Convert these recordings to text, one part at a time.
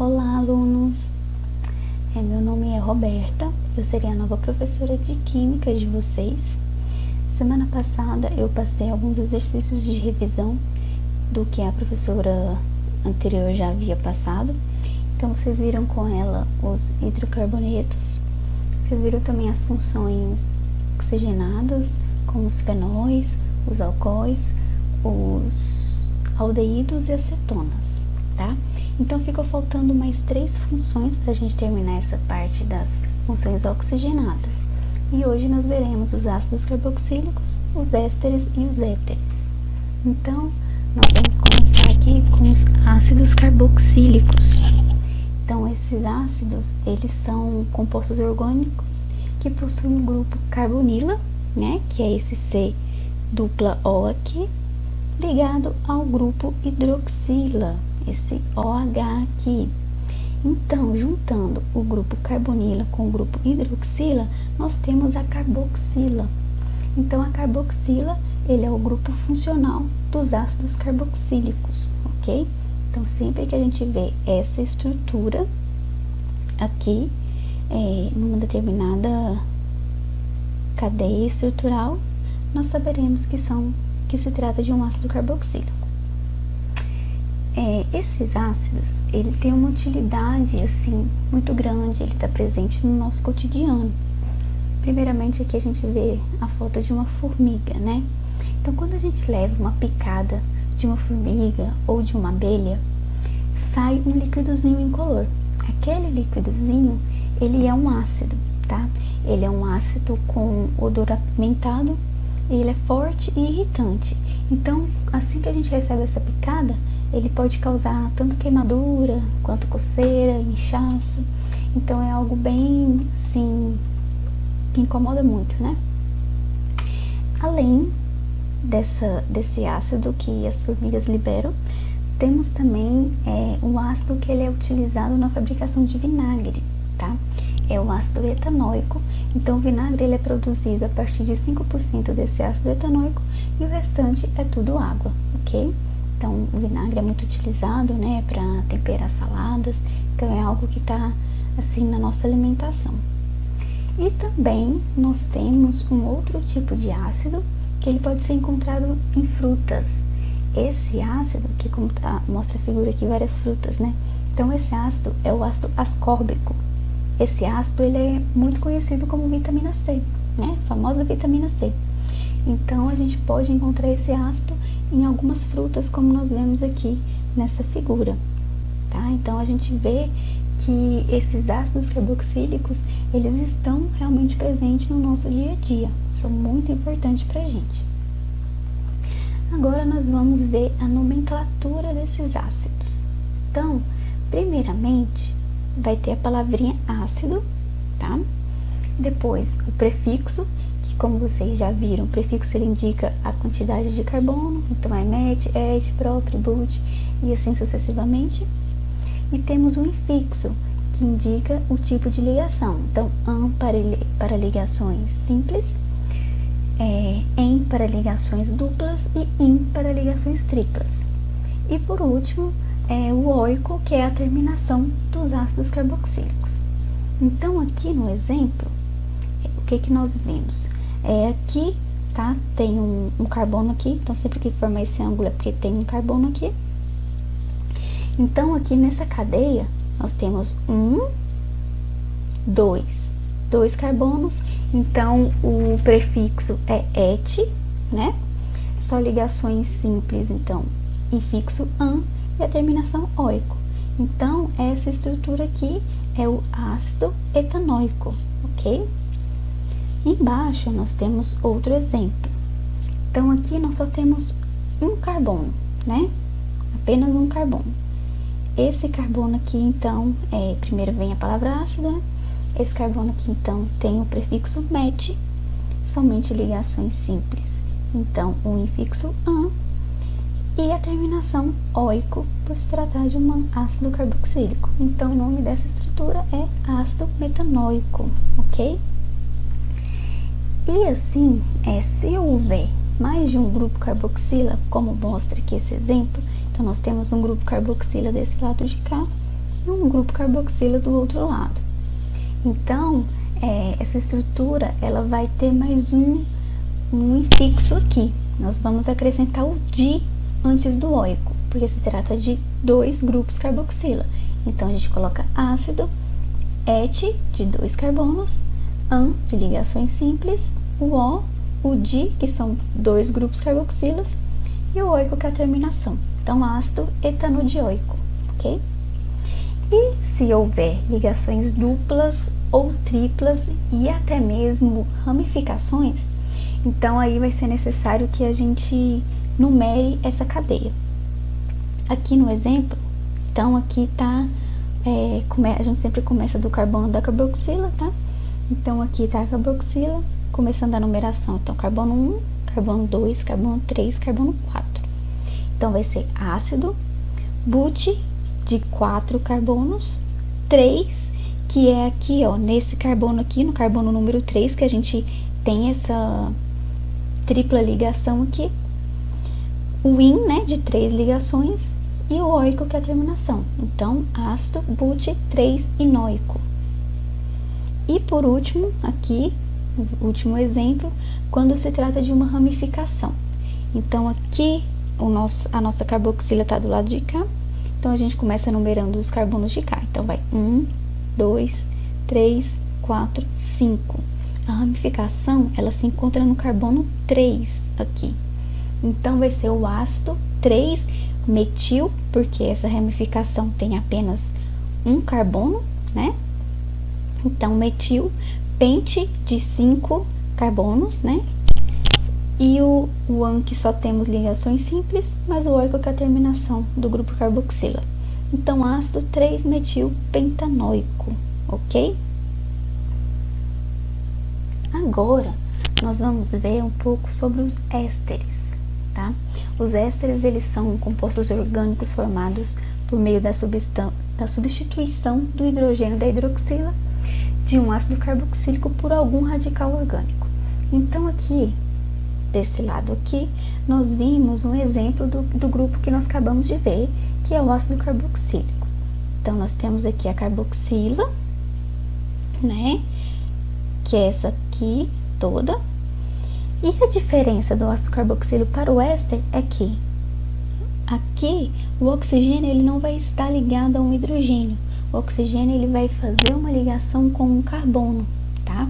Olá, alunos! Meu nome é Roberta, eu serei a nova professora de Química de vocês. Semana passada eu passei alguns exercícios de revisão do que a professora anterior já havia passado. Então, vocês viram com ela os hidrocarbonetos, vocês viram também as funções oxigenadas, como os fenóis, os alcoóis, os aldeídos e acetonas, tá? Então, ficou faltando mais 3 funções para a gente terminar essa parte das funções oxigenadas. E hoje nós veremos os ácidos carboxílicos, os ésteres e os éteres. Então, nós vamos começar aqui com os ácidos carboxílicos. Então, esses ácidos, eles são compostos orgânicos que possuem o grupo carbonila, né, que é esse C dupla O aqui, ligado ao grupo hidroxila, esse OH aqui. Então, juntando o grupo carbonila com o grupo hidroxila, nós temos a carboxila. Então, a carboxila, ele é o grupo funcional dos ácidos carboxílicos, ok? Então, sempre que a gente vê essa estrutura aqui, numa determinada cadeia estrutural, nós saberemos que se trata de um ácido carboxílico. Esses ácidos, ele tem uma utilidade, assim, muito grande, ele está presente no nosso cotidiano. Primeiramente, aqui a gente vê a foto de uma formiga, né? Então, quando a gente leva uma picada de uma formiga ou de uma abelha, sai um líquidozinho incolor. Aquele líquidozinho, ele é um ácido, tá? Ele é um ácido com odor apimentado, ele é forte e irritante. Então, assim que a gente recebe essa picada, ele pode causar tanto queimadura, quanto coceira, inchaço. Então, é algo bem, assim, que incomoda muito, né? Além desse ácido que as formigas liberam, temos também um ácido que ele é utilizado na fabricação de vinagre, tá? É o ácido etanóico. Então, o vinagre ele é produzido a partir de 5% desse ácido etanóico e o restante é tudo água, ok? Então, o vinagre é muito utilizado, né, para temperar saladas. Então, é algo que está, assim, na nossa alimentação. E também nós temos um outro tipo de ácido que ele pode ser encontrado em frutas. Esse ácido, que como mostra a figura aqui, várias frutas, né? Então, esse ácido é o ácido ascórbico. Esse ácido, ele é muito conhecido como vitamina C, né? A famosa vitamina C. Então, a gente pode encontrar esse ácido em algumas frutas, como nós vemos aqui nessa figura, tá? Então, a gente vê que esses ácidos carboxílicos, eles estão realmente presentes no nosso dia a dia. São muito importantes pra gente. Agora, nós vamos ver a nomenclatura desses ácidos. Então, primeiramente, vai ter a palavrinha ácido, tá? Depois, o prefixo, que como vocês já viram, o prefixo ele indica a quantidade de carbono, então é met, et, prop, but e assim sucessivamente. E temos o infixo, que indica o tipo de ligação. Então, an para ligações simples, en para ligações duplas e in para ligações triplas. E por último, o oico, que é a terminação dos ácidos carboxílicos. Então, aqui no exemplo, o que nós vimos? Aqui, tá? Tem um carbono aqui, então sempre que formar esse ângulo é porque tem um carbono aqui. Então, aqui nessa cadeia, nós temos dois carbonos. Então, o prefixo é et, né? Só ligações simples, então, infixo an e a terminação oico. Então, essa estrutura aqui é o ácido etanóico, ok? Embaixo, nós temos outro exemplo. Então, aqui nós só temos um carbono, né? Apenas um carbono. Esse carbono aqui, então, primeiro vem a palavra ácido, né? Esse carbono aqui, então, tem o prefixo met, somente ligações simples. Então, o infixo an e a terminação oico, por se tratar de um ácido carboxílico. Então, o nome dessa estrutura é ácido metanóico, ok? E assim, se houver mais de um grupo carboxila, como mostra aqui esse exemplo, então nós temos um grupo carboxila desse lado de cá e um grupo carboxila do outro lado. Então, essa estrutura, ela vai ter mais um infixo aqui. Nós vamos acrescentar o di antes do oico, porque se trata de 2 grupos carboxila. Então, a gente coloca ácido, et, de 2 carbonos, an, de ligações simples, o di, que são 2 grupos carboxilas, e o oico, que é a terminação. Então, ácido etanodioico, ok? E se houver ligações duplas ou triplas e até mesmo ramificações, então aí vai ser necessário que a gente numere essa cadeia. Aqui no exemplo, então aqui tá, a gente sempre começa do carbono da carboxila, tá? Então aqui tá a carboxila, começando a numeração. Então carbono 1, carbono 2, carbono 3, carbono 4. Então vai ser ácido, but, de 4 carbonos, 3, que é aqui, ó, nesse carbono aqui, no carbono número 3, que a gente tem essa tripla ligação aqui, o in, né, de 3 ligações, e o oico, que é a terminação. Então, ácido, but, 3 inoico. E por último, aqui, o último exemplo, quando se trata de uma ramificação. Então, aqui, a nossa carboxila está do lado de cá, então a gente começa numerando os carbonos de cá. Então, vai 1, 2, 3, 4, 5. A ramificação, ela se encontra no carbono 3 aqui. Então, vai ser o ácido 3-metil, porque essa ramificação tem apenas um carbono, né? Então, metil, pente, de 5 carbonos, né? E o an, que só temos ligações simples, mas o oico, que é a terminação do grupo carboxila. Então, ácido 3-metil pentanoico, ok? Agora, nós vamos ver um pouco sobre os ésteres, tá? Os ésteres, eles são compostos orgânicos formados por meio da substituição do hidrogênio da hidroxila de um ácido carboxílico por algum radical orgânico. Então, aqui, desse lado aqui, nós vimos um exemplo do grupo que nós acabamos de ver, que é o ácido carboxílico. Então, nós temos aqui a carboxila, né? Que é essa aqui toda. E a diferença do ácido carboxílico para o éster é que aqui o oxigênio, ele não vai estar ligado a um hidrogênio. O oxigênio, ele vai fazer uma ligação com um carbono, tá?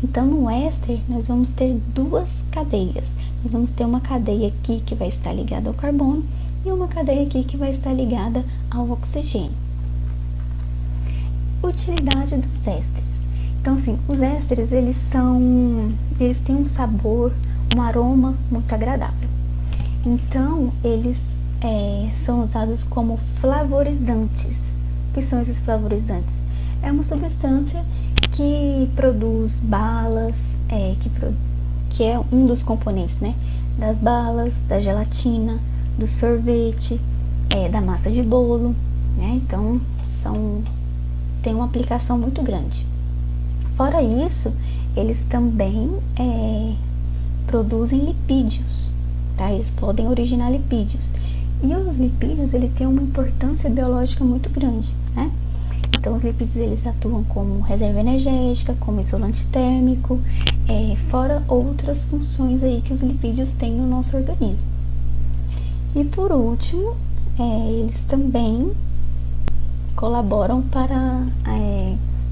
Então, no éster, nós vamos ter 2 cadeias. Nós vamos ter uma cadeia aqui que vai estar ligada ao carbono e uma cadeia aqui que vai estar ligada ao oxigênio. Utilidade dos ésteres. Então, assim, os ésteres, eles têm um sabor, um aroma muito agradável. Então, eles são usados como flavorizantes. O que são esses flavorizantes? É uma substância que produz balas, que é um dos componentes, né? Das balas, da gelatina, do sorvete, da massa de bolo, né? Então, tem uma aplicação muito grande. Fora isso, eles também produzem lipídios, tá? Eles podem originar lipídios. E os lipídios, ele tem uma importância biológica muito grande, né? Então, os lipídios, eles atuam como reserva energética, como isolante térmico, fora outras funções aí que os lipídios têm no nosso organismo. E por último, eles também colaboram para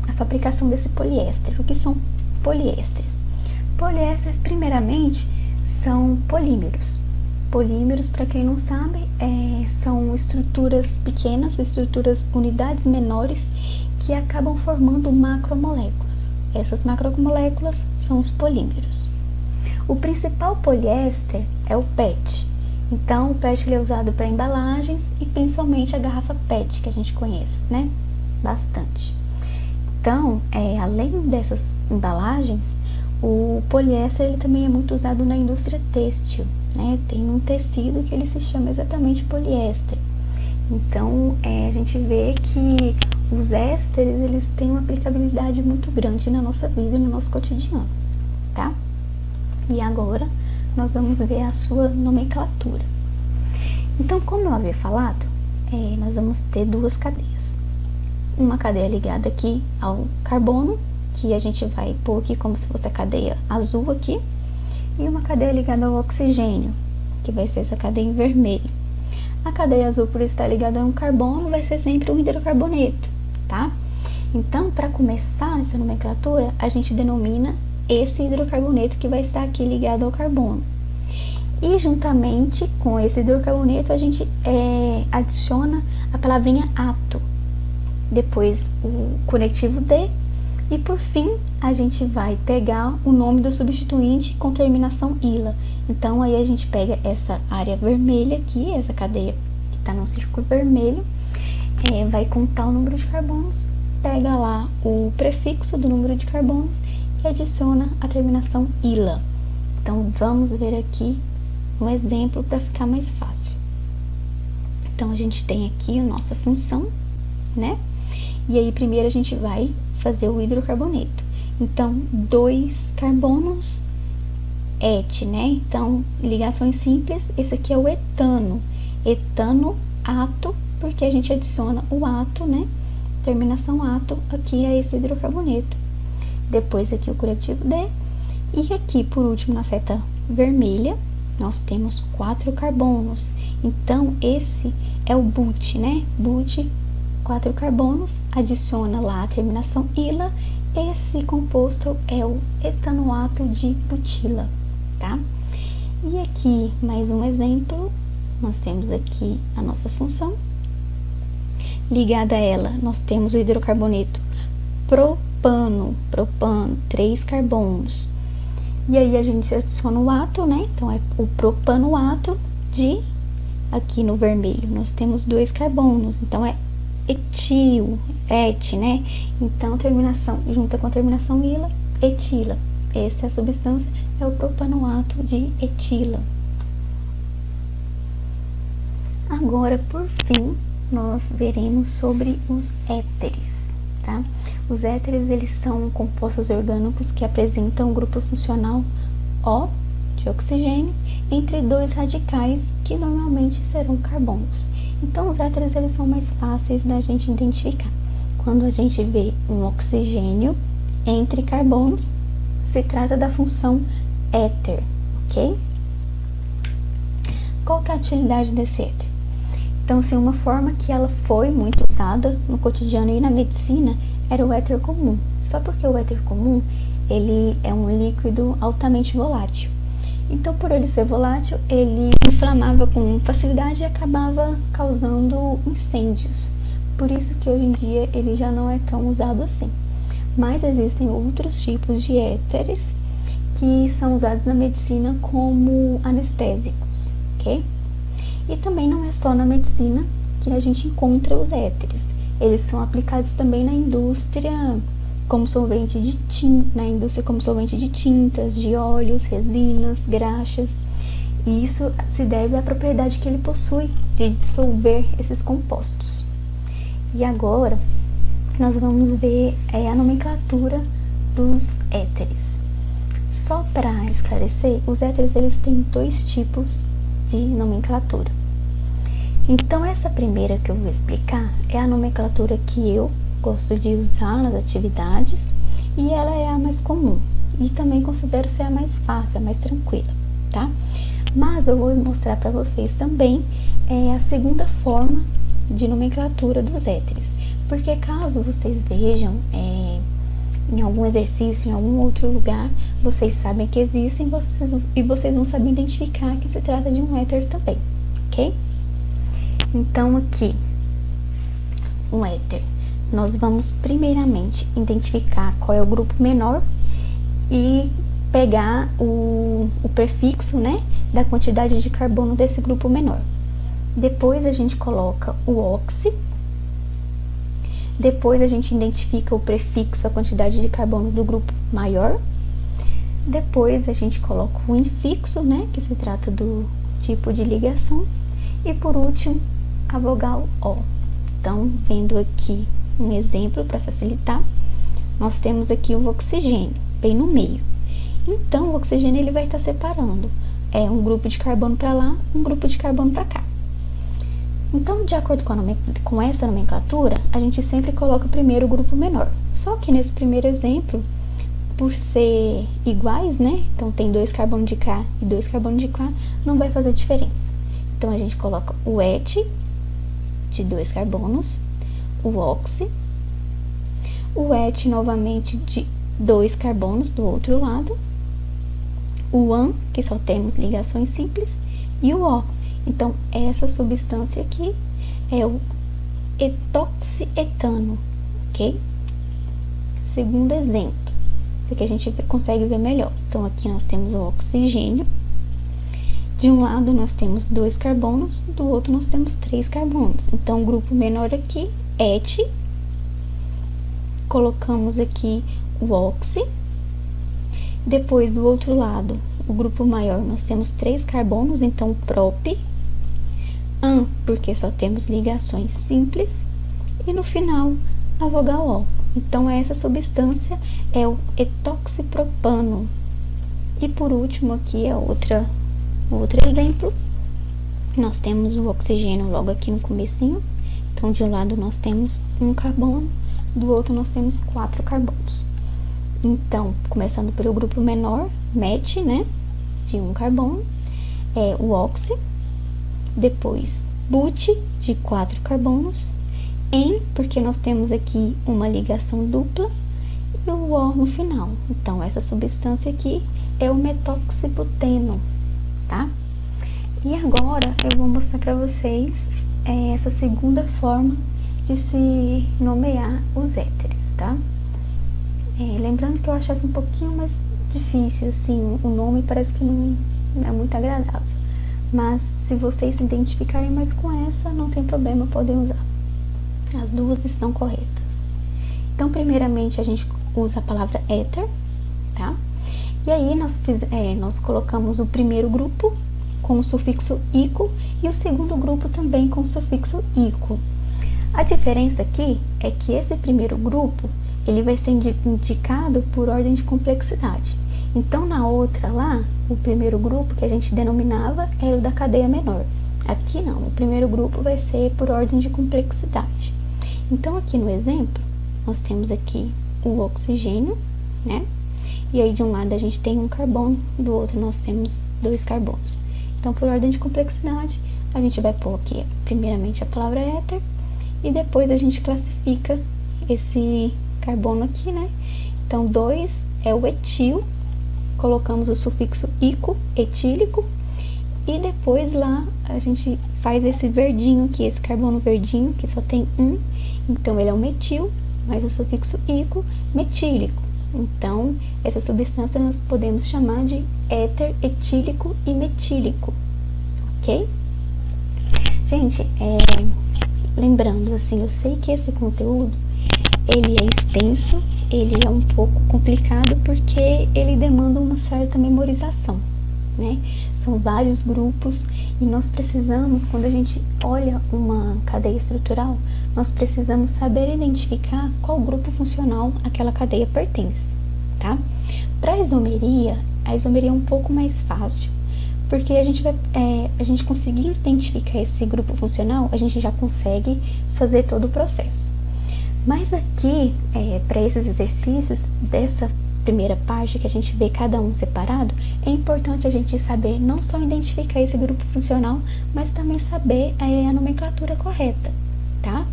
a fabricação desse poliéster. O que são poliésteres? Poliésteres, primeiramente, são polímeros. Polímeros, para quem não sabe, são estruturas pequenas, unidades menores que acabam formando macromoléculas. Essas macromoléculas são os polímeros. O principal poliéster é o PET. Então, o PET, ele é usado para embalagens e principalmente a garrafa PET, que a gente conhece, né? Bastante. Então, além dessas embalagens, o poliéster, ele também é muito usado na indústria têxtil, né? Tem um tecido que ele se chama exatamente poliéster. Então, a gente vê que os ésteres, eles têm uma aplicabilidade muito grande na nossa vida e no nosso cotidiano, tá? E agora, nós vamos ver a sua nomenclatura. Então, como eu havia falado, nós vamos ter 2 cadeias. uma cadeia ligada aqui ao carbono, que a gente vai pôr aqui como se fosse a cadeia azul aqui, e uma cadeia ligada ao oxigênio, que vai ser essa cadeia em vermelho. A cadeia azul, por estar ligada a um carbono, vai ser sempre um hidrocarboneto, tá? Então, para começar essa nomenclatura, a gente denomina esse hidrocarboneto que vai estar aqui ligado ao carbono. E juntamente com esse hidrocarboneto, a gente adiciona a palavrinha ato, depois o conectivo D, e por fim a gente vai pegar o nome do substituinte com terminação ila. Então aí a gente pega essa área vermelha aqui, essa cadeia que está no círculo vermelho, vai contar o número de carbonos, pega lá o prefixo do número de carbonos e adiciona a terminação ila. Então vamos ver aqui um exemplo para ficar mais fácil. Então a gente tem aqui a nossa função, né? E aí primeiro a gente vai fazer o hidrocarboneto. Então 2 carbonos et, né? Então ligações simples, esse aqui é o etano. Etano ato, porque a gente adiciona o ato, né? Terminação ato aqui a esse hidrocarboneto. Depois aqui o curativo D. E aqui por último na seta vermelha nós temos 4 carbonos. Então esse é o but, né? But, 4 carbonos, adiciona lá a terminação ila. Esse composto é o etanoato de butila, tá? E aqui mais um exemplo, nós temos aqui a nossa função. Ligada a ela, nós temos o hidrocarboneto propano, 3 carbonos. E aí a gente adiciona o ato, né? Então é o propanoato de, aqui no vermelho, nós temos 2 carbonos, então é etil, et, né? Então terminação, junta com a terminação ila, etila. Essa é a substância, é o propanoato de etila. Agora, por fim, nós veremos sobre os éteres, tá? Os éteres, eles são compostos orgânicos que apresentam um grupo funcional O, de oxigênio, entre 2 radicais, que normalmente serão carbonos. Então, os éteres, eles são mais fáceis da gente identificar. Quando a gente vê um oxigênio entre carbonos, se trata da função éter, ok? Qual que é a utilidade desse éter? Então, assim, uma forma que ela foi muito usada no cotidiano e na medicina era o éter comum. Só porque o éter comum, ele é um líquido altamente volátil. Então, por ele ser volátil, ele inflamava com facilidade e acabava causando incêndios. Por isso que hoje em dia ele já não é tão usado assim. Mas existem outros tipos de éteres que são usados na medicina como anestésicos, ok? E também não é só na medicina que a gente encontra os éteres. Eles são aplicados também na indústria como solvente de tintas, de óleos, resinas, graxas. E isso se deve à propriedade que ele possui de dissolver esses compostos. E agora nós vamos ver a nomenclatura dos éteres. Só para esclarecer, os éteres, eles têm 2 tipos de nomenclatura. Então essa primeira que eu vou explicar é a nomenclatura que eu gosto de usar nas atividades e ela é a mais comum e também considero ser a mais fácil, a mais tranquila, tá? Mas eu vou mostrar para vocês também a segunda forma de nomenclatura dos éteres, porque caso vocês vejam em algum exercício, em algum outro lugar, vocês sabem que existem e vocês vão saber identificar que se trata de um éter também, ok? Então aqui, um éter, nós vamos primeiramente identificar qual é o grupo menor e pegar o prefixo, né, da quantidade de carbono desse grupo menor. Depois a gente coloca o oxi. Depois a gente identifica o prefixo, a quantidade de carbono do grupo maior. Depois a gente coloca o infixo, né, que se trata do tipo de ligação. E por último, a vogal O. Então, vendo aqui um exemplo para facilitar, nós temos aqui o oxigênio, bem no meio. Então, o oxigênio, ele vai estar separando um grupo de carbono para lá, um grupo de carbono para cá. Então, de acordo com essa nomenclatura, a gente sempre coloca primeiro o grupo menor. Só que nesse primeiro exemplo, por ser iguais, né? Então, tem 2 carbonos de K e 2 carbonos de K, não vai fazer diferença. Então, a gente coloca o et, de 2 carbonos, o oxi, o et novamente de 2 carbonos do outro lado, o an, que só temos ligações simples, e o O. Então, essa substância aqui é o etoxietano, ok? Segundo exemplo, isso aqui a gente consegue ver melhor. Então, aqui nós temos o oxigênio. De um lado nós temos 2 carbonos, do outro nós temos 3 carbonos. Então, o grupo menor aqui, et. Colocamos aqui o oxi. Depois, do outro lado, o grupo maior, nós temos 3 carbonos, então prop. An, porque só temos ligações simples. E no final, a vogal O. Então, essa substância é o etoxipropano. E por último, aqui é outro exemplo. Nós temos o oxigênio logo aqui no comecinho. Então, de um lado nós temos 1 carbono, do outro nós temos 4 carbonos. Então, começando pelo grupo menor, met, né, de 1 carbono, é o oxi, depois but, de 4 carbonos, en, porque nós temos aqui uma ligação dupla, e o O no final. Então, essa substância aqui é o metoxibuteno, tá? E agora, eu vou mostrar para vocês essa segunda forma de se nomear os éteres, tá? Lembrando que eu achasse um pouquinho mais difícil, assim, o nome parece que não é muito agradável. Mas se vocês se identificarem mais com essa, não tem problema, podem usar. As duas estão corretas. Então, primeiramente, a gente usa a palavra éter, tá? E aí, nós colocamos o primeiro grupo com o sufixo ico e o segundo grupo também com o sufixo ico. A diferença aqui é que esse primeiro grupo, ele vai ser indicado por ordem de complexidade. Então, na outra lá, o primeiro grupo que a gente denominava era o da cadeia menor. Aqui não, o primeiro grupo vai ser por ordem de complexidade. Então, aqui no exemplo, nós temos aqui o oxigênio, né? E aí, de um lado a gente tem 1 carbono, do outro nós temos 2 carbonos. Então, por ordem de complexidade, a gente vai pôr aqui, primeiramente, a palavra éter, e depois a gente classifica esse carbono aqui, né? Então, 2 é o etil, colocamos o sufixo ico, etílico, e depois lá a gente faz esse verdinho aqui, esse carbono verdinho, que só tem 1, então ele é o metil, mais o sufixo ico, metílico. Então, essa substância nós podemos chamar de éter etílico e metílico, ok? Gente, lembrando, assim, eu sei que esse conteúdo, ele é extenso, ele é um pouco complicado porque ele demanda uma certa memorização, né? São vários grupos e nós precisamos, quando a gente olha uma cadeia estrutural, nós precisamos saber identificar qual grupo funcional aquela cadeia pertence, tá? Para a isomeria é um pouco mais fácil, porque a gente conseguindo identificar esse grupo funcional, a gente já consegue fazer todo o processo. Mas aqui, para esses exercícios, dessa primeira parte que a gente vê cada um separado, é importante a gente saber não só identificar esse grupo funcional, mas também saber a nomenclatura correta, tá?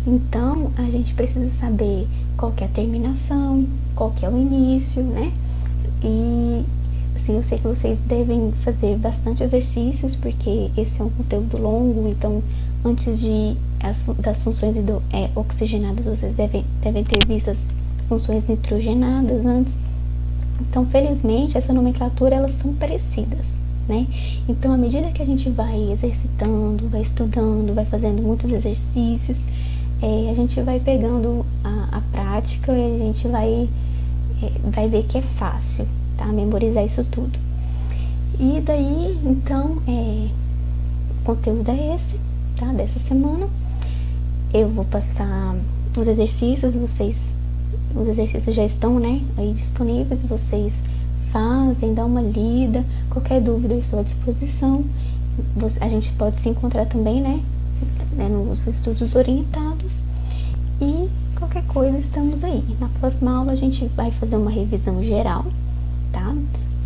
Então, a gente precisa saber qual que é a terminação, qual que é o início, né? E, assim, eu sei que vocês devem fazer bastante exercícios, porque esse é um conteúdo longo, então, antes das funções oxigenadas, vocês devem ter visto as funções nitrogenadas antes. Então, felizmente, essa nomenclatura, elas são parecidas, né? Então, à medida que a gente vai exercitando, vai estudando, vai fazendo muitos exercícios, a gente vai pegando a prática e a gente vai ver que é fácil, tá? Memorizar isso tudo. E daí, então, o conteúdo é esse, tá? Dessa semana. Eu vou passar os exercícios, os exercícios já estão, né, aí disponíveis, vocês fazem, dão uma lida, qualquer dúvida eu estou à disposição. A gente pode se encontrar também, né, né, nos estudos orientados. E qualquer coisa, estamos aí. Na próxima aula a gente vai fazer uma revisão geral, tá?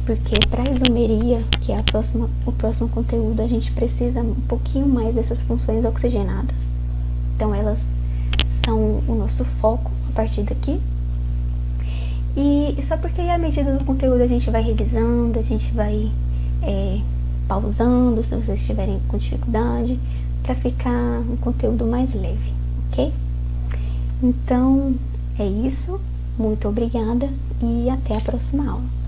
Porque para isomeria, que é o próximo conteúdo, a gente precisa um pouquinho mais dessas funções oxigenadas. Então elas são o nosso foco a partir daqui. E só porque à medida do conteúdo a gente vai revisando, a gente vai pausando se vocês estiverem com dificuldade, para ficar um conteúdo mais leve, ok? Então é isso, muito obrigada e até a próxima aula.